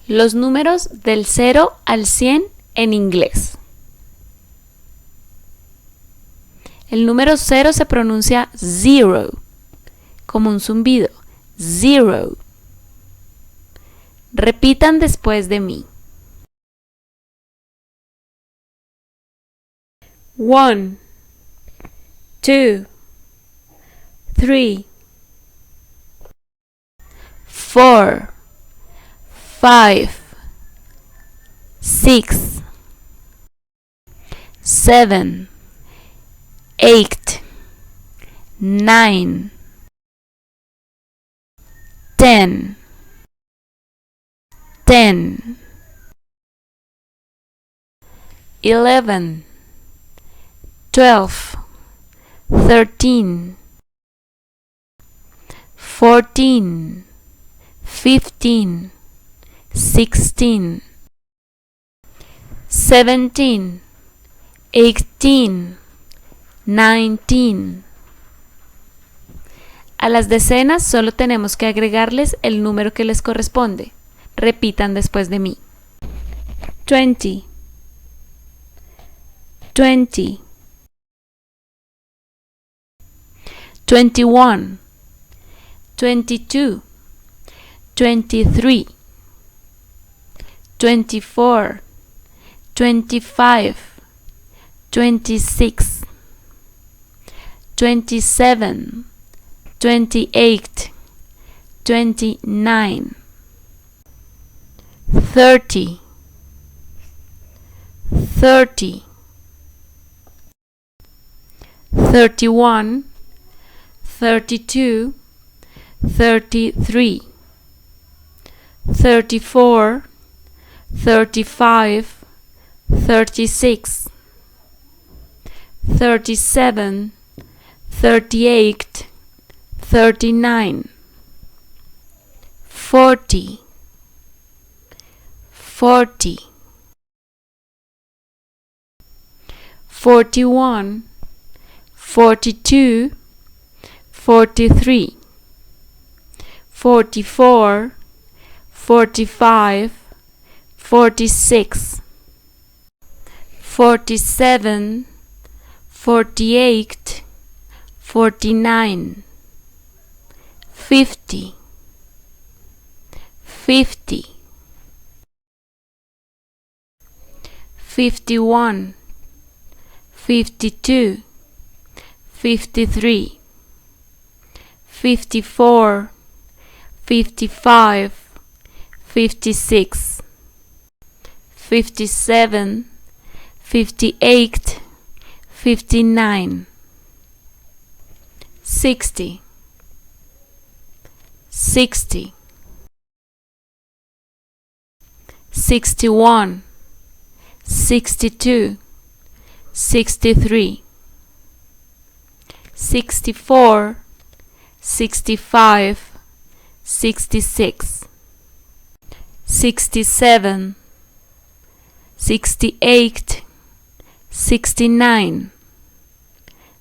Los números del 0 al 100 en inglés. El número 0 se pronuncia zero, como un zumbido. Zero. Repitan después de mí. 1, 2, 3, 4, 5, 6, 7, 8, 9, 10, 10, 11, 12, 13, 14, 15, 16, 17, 18, 19. A las decenas solo tenemos que agregarles el número que les corresponde. Repitan después de mí. 20, 20, 21, 22, 23, 24, 25, 26, 27, 28, 29, 30, 30, 31, 32, 33, 34, 35, 36, 37, 38, 39, 40, 40, 41, 42, 43, 44, 45, 46, 47, 48, 49, 50, 50, 51, 52, 53, 54, 55, 56, 57, 58, 59, 60, 60, 61, 62, 63, 64, 65, 66, 67, 68, 69,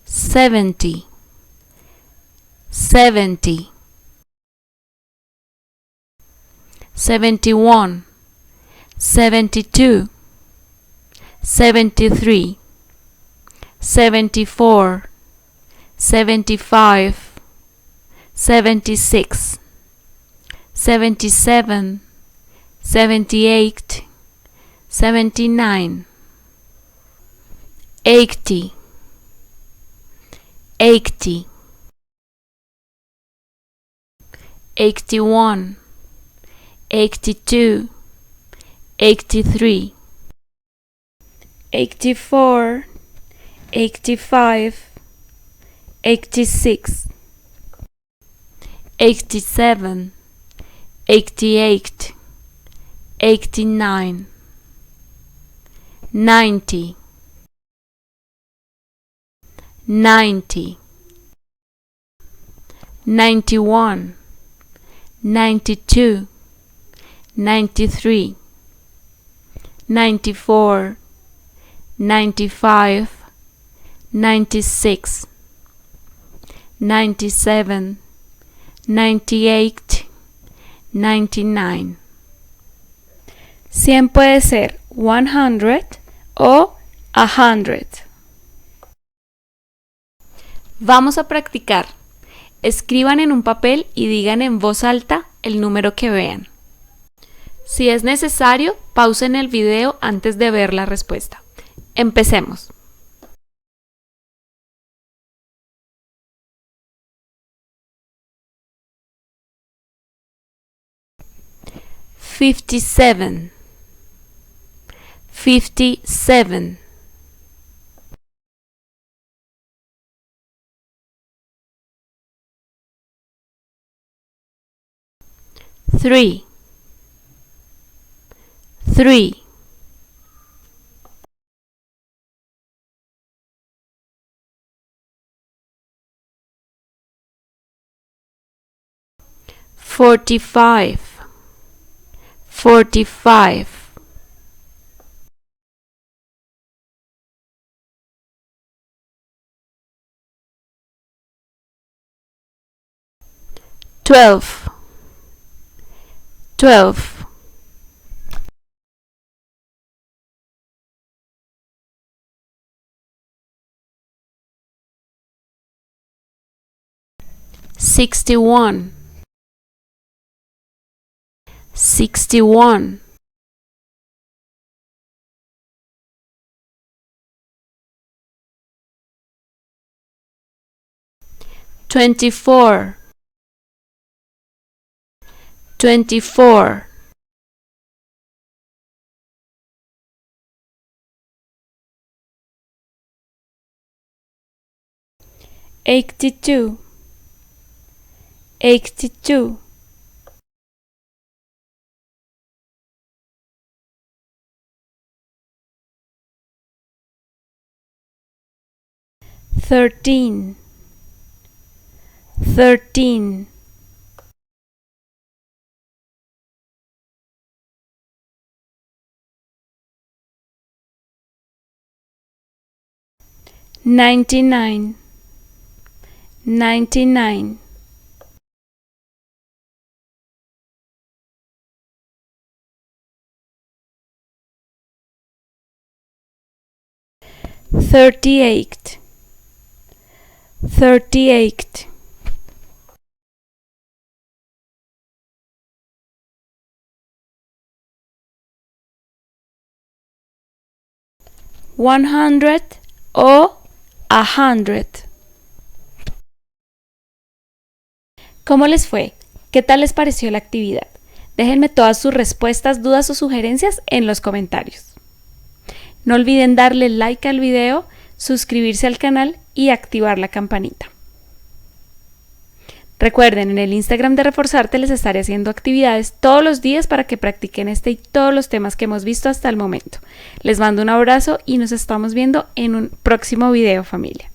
70, 70, 71, 72, 73, 74, 75, 76, 77, 78, 79, 80, 80, 81, 82, 83, 84, 85, 86, 87, 88, 89, 90, 90, 91, 92, 93, 94, 95, 96, 97, 98, 99, 100 puede ser 100 o 100. Vamos a practicar. Escriban en un papel y digan en voz alta el número que vean. Si es necesario, pausen el video antes de ver la respuesta. Empecemos. $57, $57. $3, $3. $45, $45. $12, $12. $61, $61. $24, $24. $82, $82. $13, $13. $99, $99. $38, $38. $100 o 100. ¿Cómo les fue? ¿Qué tal les pareció la actividad? Déjenme todas sus respuestas, dudas o sugerencias en los comentarios. No olviden darle like al video, suscribirse al canal y activar la campanita. Recuerden, en el Instagram de Reforzarte les estaré haciendo actividades todos los días para que practiquen este y todos los temas que hemos visto hasta el momento. Les mando un abrazo y nos estamos viendo en un próximo video, familia.